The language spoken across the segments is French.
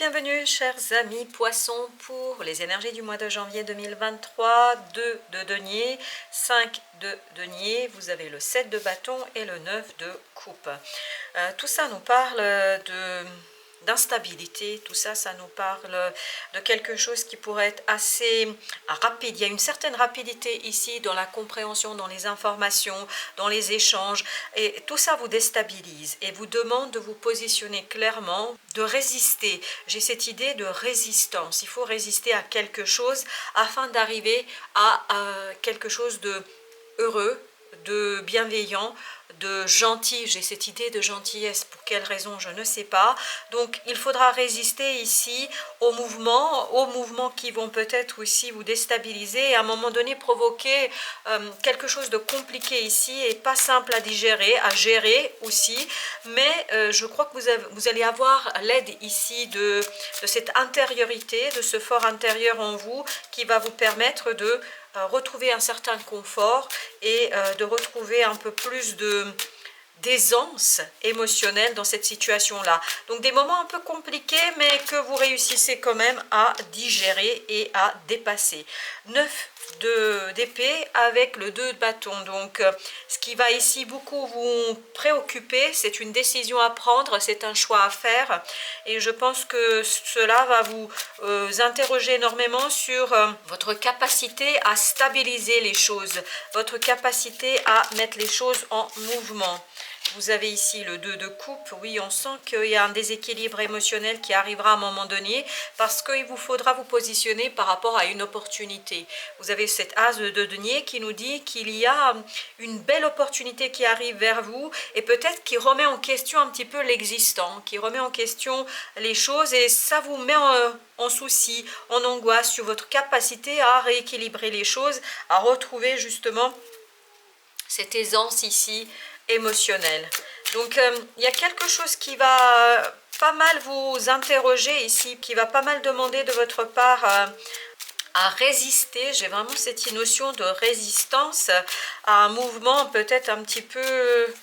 bienvenue chers amis poissons pour les énergies du mois de janvier 2023, 2 de denier, 5 de denier, vous avez le 7 de bâton et le 9 de coupe. Tout ça nous parle d'instabilité, tout ça, ça nous parle de quelque chose qui pourrait être assez rapide. Il y a une certaine rapidité ici dans la compréhension, dans les informations, dans les échanges, et tout ça vous déstabilise et vous demande de vous positionner clairement, de résister. J'ai cette idée de résistance. Il faut résister à quelque chose afin d'arriver à quelque chose de heureux, de bienveillant, de gentil. J'ai cette idée de gentillesse. Pour quelle raison, je ne sais pas. Donc il faudra résister ici aux mouvements qui vont peut-être aussi vous déstabiliser et à un moment donné provoquer quelque chose de compliqué ici et pas simple à digérer, à gérer aussi. Mais je crois que vous allez avoir l'aide ici de cette intériorité, de ce fort intérieur en vous qui va vous permettre de retrouver un certain confort et de retrouver un peu plus d'aisance émotionnelle dans cette situation-là. Donc des moments un peu compliqués, mais que vous réussissez quand même à digérer et à dépasser. 9 d'épée avec le 2 de bâton. Donc ce qui va ici beaucoup vous préoccuper, c'est une décision à prendre, c'est un choix à faire. Et je pense que cela va vous interroger énormément sur votre capacité à stabiliser les choses, votre capacité à mettre les choses en mouvement. Vous avez ici le 2 de coupe. Oui, on sent qu'il y a un déséquilibre émotionnel qui arrivera à un moment donné parce qu'il vous faudra vous positionner par rapport à une opportunité. Vous avez cet as de denier qui nous dit qu'il y a une belle opportunité qui arrive vers vous et peut-être qui remet en question un petit peu l'existant, qui remet en question les choses et ça vous met en souci, en angoisse sur votre capacité à rééquilibrer les choses, à retrouver justement cette aisance ici émotionnelle. Donc il y a quelque chose qui va pas mal vous interroger ici, qui va pas mal demander de votre part à résister. J'ai vraiment cette notion de résistance à un mouvement peut-être un petit peu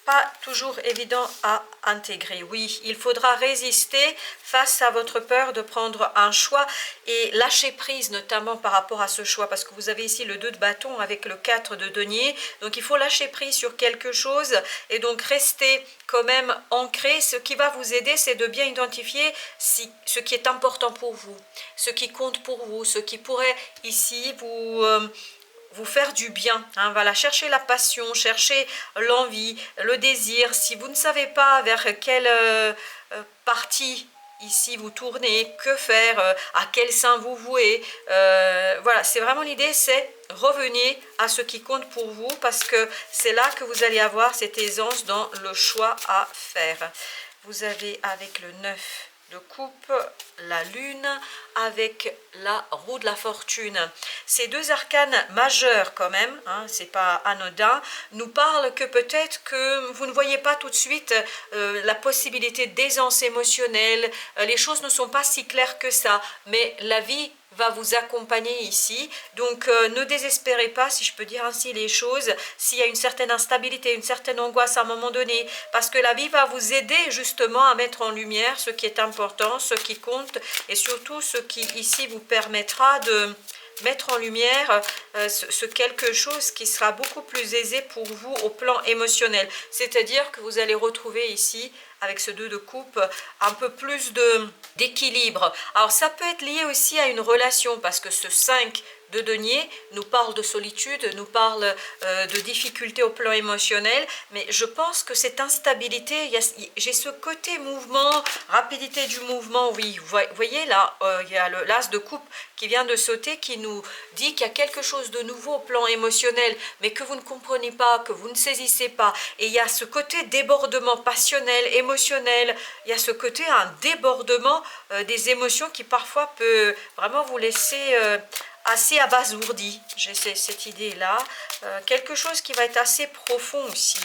pas toujours évident à intégrer. Oui, il faudra résister face à votre peur de prendre un choix et lâcher prise notamment par rapport à ce choix parce que vous avez ici le 2 de bâton avec le 4 de denier. Donc il faut lâcher prise sur quelque chose et donc rester quand même ancré. Ce qui va vous aider, c'est de bien identifier ce qui est important pour vous, ce qui compte pour vous, ce qui pourrait ici vous faire du bien, hein. Voilà, cherchez la passion, cherchez l'envie, le désir. Si vous ne savez pas vers quelle partie ici vous tournez, que faire, à quel sein vous vouez, voilà, c'est vraiment l'idée, c'est revenir à ce qui compte pour vous parce que c'est là que vous allez avoir cette aisance dans le choix à faire. Vous avez avec le 9 de coupe, la lune avec la roue de la fortune. Ces deux arcanes majeurs quand même, hein, c'est pas anodin, nous parlent que peut-être que vous ne voyez pas tout de suite la possibilité d'aisance émotionnelle, les choses ne sont pas si claires que ça, mais la vie va vous accompagner ici. Donc ne désespérez pas, si je peux dire ainsi les choses, s'il y a une certaine instabilité, une certaine angoisse à un moment donné, parce que la vie va vous aider justement à mettre en lumière ce qui est important, ce qui compte, et surtout ce qui ici vous permettra de mettre en lumière ce quelque chose qui sera beaucoup plus aisé pour vous au plan émotionnel. C'est-à-dire que vous allez retrouver ici, avec ce 2 de coupe, un peu plus d'équilibre. Alors ça peut être lié aussi à une relation, parce que ce 5 de denier nous parle de solitude, nous parle de difficultés au plan émotionnel, mais je pense que cette instabilité, j'ai ce côté mouvement, rapidité du mouvement, oui, vous voyez là, il y a l'as de coupe qui vient de sauter, qui nous dit qu'il y a quelque chose de nouveau au plan émotionnel, mais que vous ne comprenez pas, que vous ne saisissez pas, et il y a ce côté débordement passionnel, émotionnel, il y a ce côté, un débordement des émotions qui parfois peut vraiment vous laisser assez abasourdi. J'ai cette idée-là. Quelque chose qui va être assez profond aussi.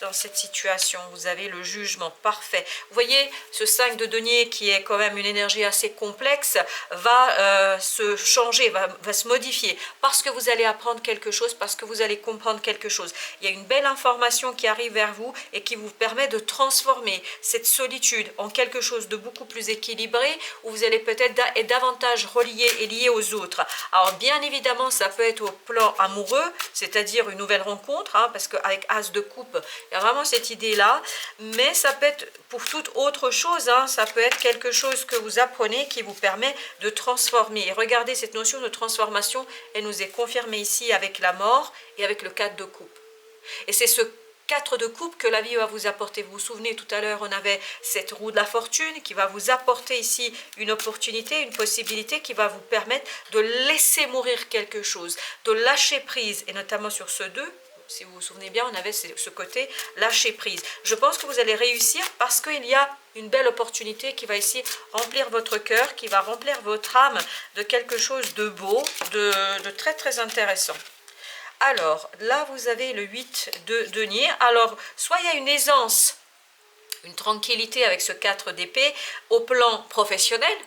dans cette situation. Vous avez le jugement, parfait. Vous voyez, ce 5 de denier qui est quand même une énergie assez complexe va se changer, va se modifier parce que vous allez apprendre quelque chose, parce que vous allez comprendre quelque chose. Il y a une belle information qui arrive vers vous et qui vous permet de transformer cette solitude en quelque chose de beaucoup plus équilibré, où vous allez peut-être être davantage relié et lié aux autres. Alors bien évidemment, ça peut être au plan amoureux, c'est-à-dire une nouvelle rencontre, hein, parce qu'avec As de coupe, il y a vraiment cette idée-là, mais ça peut être pour toute autre chose, hein, ça peut être quelque chose que vous apprenez qui vous permet de transformer. Et regardez, cette notion de transformation, elle nous est confirmée ici avec la mort et avec le 4 de coupe. Et c'est ce 4 de coupe que la vie va vous apporter. Vous vous souvenez, tout à l'heure, on avait cette roue de la fortune qui va vous apporter ici une opportunité, une possibilité qui va vous permettre de laisser mourir quelque chose, de lâcher prise, et notamment sur ce 2. Si vous vous souvenez bien, on avait ce côté lâcher prise. Je pense que vous allez réussir parce qu'il y a une belle opportunité qui va ici remplir votre cœur, qui va remplir votre âme de quelque chose de beau, de très très intéressant. Alors, là, vous avez le 8 de denier. Alors, soit il y a une aisance, une tranquillité avec ce 4 d'épée au plan professionnel,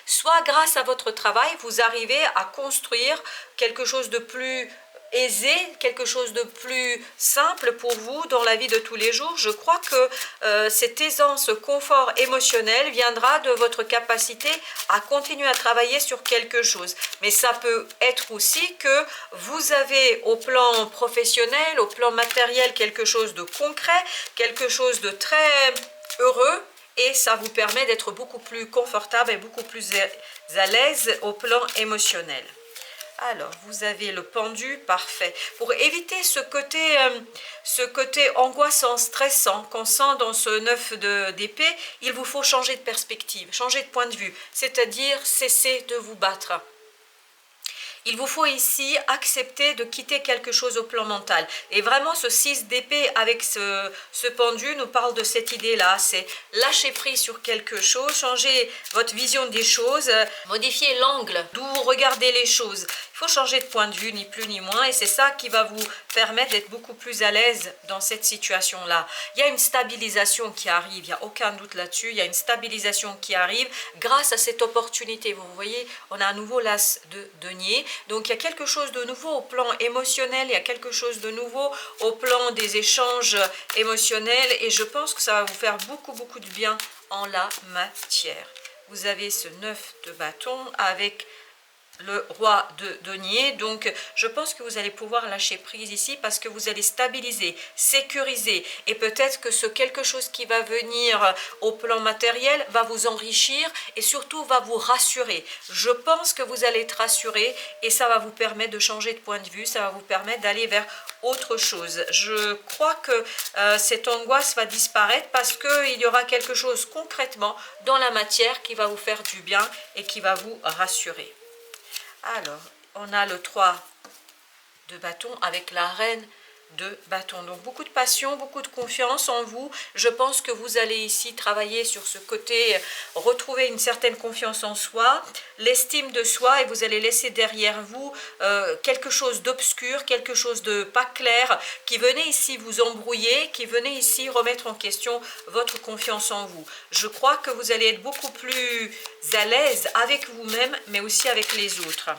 soit grâce à votre travail, vous arrivez à construire quelque chose de plus aisé, quelque chose de plus simple pour vous dans la vie de tous les jours. Je crois que cette aisance, ce confort émotionnel viendra de votre capacité à continuer à travailler sur quelque chose. Mais ça peut être aussi que vous avez au plan professionnel, au plan matériel, quelque chose de concret, quelque chose de très heureux, et ça vous permet d'être beaucoup plus confortable et beaucoup plus à l'aise au plan émotionnel. Alors, vous avez le pendu, parfait. Pour éviter ce côté angoissant, stressant qu'on sent dans ce 9 d'épée, il vous faut changer de perspective, changer de point de vue, c'est-à-dire cesser de vous battre. Il vous faut ici accepter de quitter quelque chose au plan mental. Et vraiment, ce 6 d'épée avec ce pendu nous parle de cette idée-là. C'est lâcher prise sur quelque chose, changer votre vision des choses, modifier l'angle d'où vous regardez les choses. Il faut changer de point de vue, ni plus ni moins. Et c'est ça qui va vous permettre d'être beaucoup plus à l'aise dans cette situation-là. Il y a une stabilisation qui arrive, il n'y a aucun doute là-dessus. Il y a une stabilisation qui arrive grâce à cette opportunité. Vous voyez, on a un nouveau l'as de denier. Donc il y a quelque chose de nouveau au plan émotionnel, il y a quelque chose de nouveau au plan des échanges émotionnels, et je pense que ça va vous faire beaucoup de bien en la matière. Vous avez ce 9 de bâton avec le roi de denier, donc je pense que vous allez pouvoir lâcher prise ici parce que vous allez stabiliser, sécuriser, et peut-être que ce quelque chose qui va venir au plan matériel va vous enrichir et surtout va vous rassurer. Je pense que vous allez être rassuré et ça va vous permettre de changer de point de vue, ça va vous permettre d'aller vers autre chose. Je crois que cette angoisse va disparaître parce qu'il y aura quelque chose concrètement dans la matière qui va vous faire du bien et qui va vous rassurer. Alors, on a le 3 de bâton avec la reine de bâton. Donc, beaucoup de passion, beaucoup de confiance en vous. Je pense que vous allez ici travailler sur ce côté, retrouver une certaine confiance en soi, l'estime de soi, et vous allez laisser derrière vous quelque chose d'obscur, quelque chose de pas clair, qui venait ici vous embrouiller, qui venait ici remettre en question votre confiance en vous. Je crois que vous allez être beaucoup plus à l'aise avec vous-même, mais aussi avec les autres.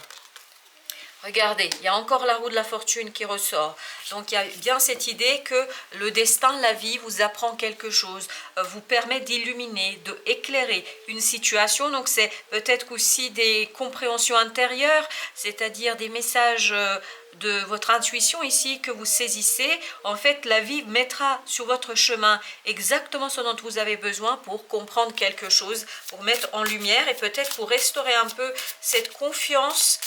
Regardez, il y a encore la roue de la fortune qui ressort. Donc il y a bien cette idée que le destin, la vie vous apprend quelque chose, vous permet d'illuminer, d'éclairer une situation. Donc c'est peut-être aussi des compréhensions intérieures, c'est-à-dire des messages de votre intuition ici que vous saisissez. En fait, la vie mettra sur votre chemin exactement ce dont vous avez besoin pour comprendre quelque chose, pour mettre en lumière et peut-être pour restaurer un peu cette confiance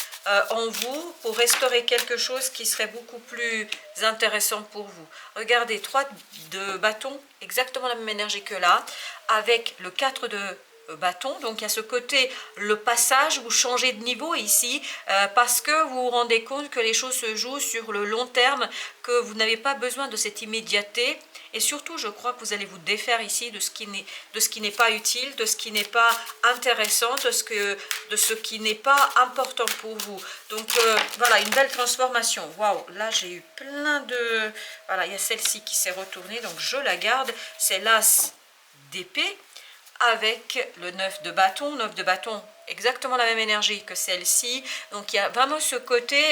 en vous, pour restaurer quelque chose qui serait beaucoup plus intéressant pour vous. Regardez, 3 de bâton, exactement la même énergie que là, avec le 4 de bâton. Donc il y a ce côté, le passage, vous changez de niveau ici parce que vous vous rendez compte que les choses se jouent sur le long terme, que vous n'avez pas besoin de cette immédiateté. Et surtout, je crois que vous allez vous défaire ici de ce qui n'est pas utile, de ce qui n'est pas intéressant, de ce qui n'est pas important pour vous. Donc voilà, une belle transformation. Waouh, là j'ai eu plein de... Voilà, il y a celle-ci qui s'est retournée, donc je la garde. C'est l'as d'épée avec le 9 de bâton. 9 de bâton, exactement la même énergie que celle-ci. Donc il y a vraiment ce côté,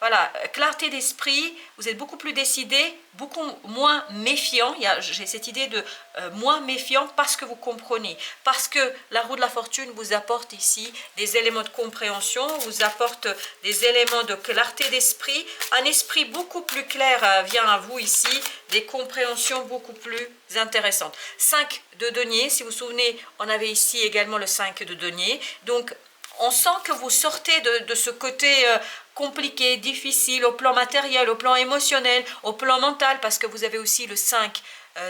voilà, clarté d'esprit. Vous êtes beaucoup plus décidé, beaucoup moins méfiant. J'ai cette idée de moins méfiant parce que vous comprenez. Parce que la roue de la fortune vous apporte ici des éléments de compréhension, vous apporte des éléments de clarté d'esprit. Un esprit beaucoup plus clair vient à vous ici, des compréhensions beaucoup plus intéressantes. 5 de denier, si vous vous souvenez, on avait ici également le 5 de denier. Donc, on sent que vous sortez de ce côté compliqué, difficile, au plan matériel, au plan émotionnel, au plan mental, parce que vous avez aussi le 5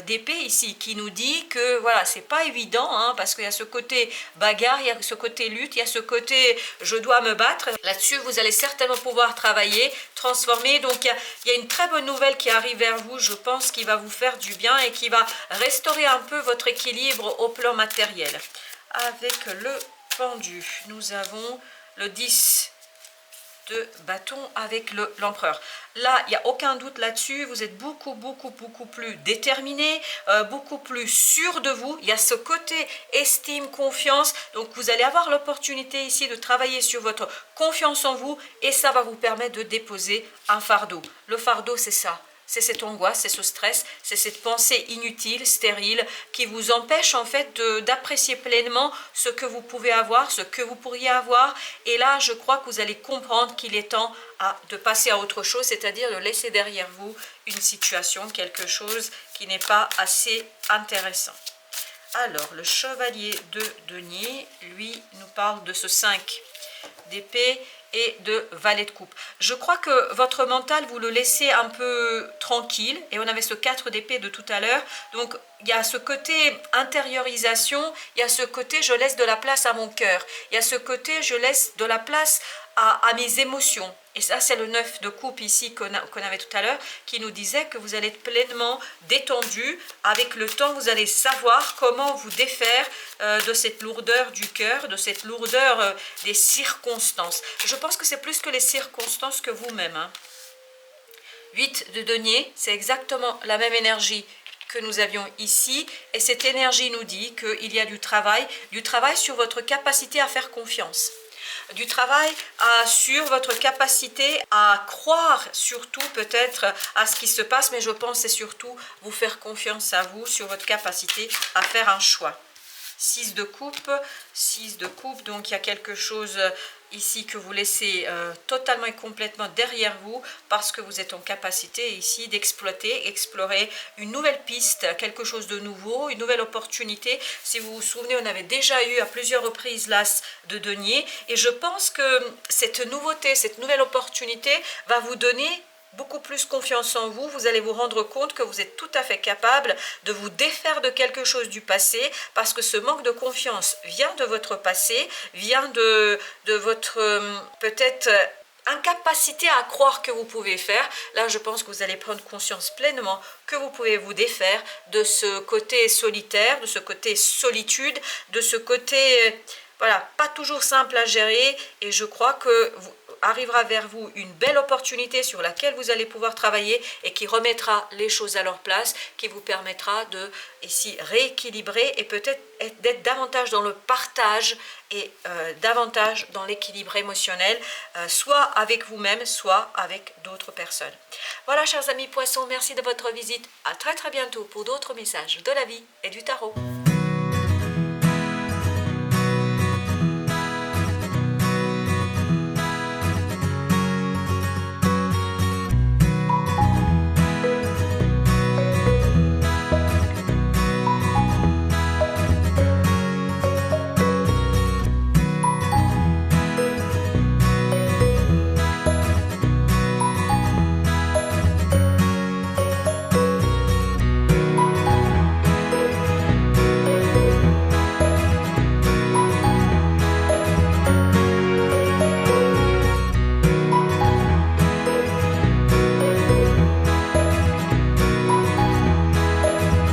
d'épée ici, qui nous dit que voilà, c'est pas évident, hein, parce qu'il y a ce côté bagarre, il y a ce côté lutte, il y a ce côté je dois me battre. Là-dessus, vous allez certainement pouvoir travailler, transformer. Donc, il y a une très bonne nouvelle qui arrive vers vous, je pense, qui va vous faire du bien et qui va restaurer un peu votre équilibre au plan matériel. Avec le pendu, nous avons le 10 de bâton avec l'empereur. Là, il n'y a aucun doute là-dessus, vous êtes beaucoup plus déterminé, beaucoup plus sûr de vous. Il y a ce côté estime, confiance, donc vous allez avoir l'opportunité ici de travailler sur votre confiance en vous et ça va vous permettre de déposer un fardeau. Le fardeau, c'est ça. C'est cette angoisse, c'est ce stress, c'est cette pensée inutile, stérile, qui vous empêche en fait d'apprécier pleinement ce que vous pouvez avoir, ce que vous pourriez avoir. Et là, je crois que vous allez comprendre qu'il est temps de passer à autre chose, c'est-à-dire de laisser derrière vous une situation, quelque chose qui n'est pas assez intéressant. Alors, le chevalier de denier, lui, nous parle de ce 5 d'épée et de valet de coupe. Je crois que votre mental, vous le laissez un peu tranquille, et on avait ce 4 d'épée de tout à l'heure, donc il y a ce côté intériorisation, il y a ce côté je laisse de la place à mon cœur, il y a ce côté je laisse de la place à mes émotions. Et ça, c'est le 9 de coupe ici qu'on avait tout à l'heure, qui nous disait que vous allez être pleinement détendu. Avec le temps, vous allez savoir comment vous défaire de cette lourdeur du cœur, de cette lourdeur des circonstances. Je pense que c'est plus que les circonstances que vous-même. Hein. 8 de denier, c'est exactement la même énergie que nous avions ici. Et cette énergie nous dit qu'il y a du travail sur votre capacité à faire confiance. Du travail sur votre capacité à croire surtout peut-être à ce qui se passe, mais je pense que c'est surtout vous faire confiance à vous sur votre capacité à faire un choix. 6 de coupe, donc il y a quelque chose ici que vous laissez totalement et complètement derrière vous parce que vous êtes en capacité ici d'exploiter, explorer une nouvelle piste, quelque chose de nouveau, une nouvelle opportunité. Si vous vous souvenez, on avait déjà eu à plusieurs reprises l'as de denier et je pense que cette nouveauté, cette nouvelle opportunité va vous donner beaucoup plus confiance en vous, vous allez vous rendre compte que vous êtes tout à fait capable de vous défaire de quelque chose du passé parce que ce manque de confiance vient de votre passé, vient de votre peut-être incapacité à croire que vous pouvez faire. Là, je pense que vous allez prendre conscience pleinement que vous pouvez vous défaire de ce côté solitaire, de ce côté solitude, de ce côté, voilà, pas toujours simple à gérer et je crois que arrivera vers vous une belle opportunité sur laquelle vous allez pouvoir travailler et qui remettra les choses à leur place, qui vous permettra de ici rééquilibrer et peut-être d'être davantage dans le partage et davantage dans l'équilibre émotionnel, soit avec vous-même, soit avec d'autres personnes. Voilà, chers amis poissons, merci de votre visite. À très bientôt pour d'autres messages de la vie et du tarot.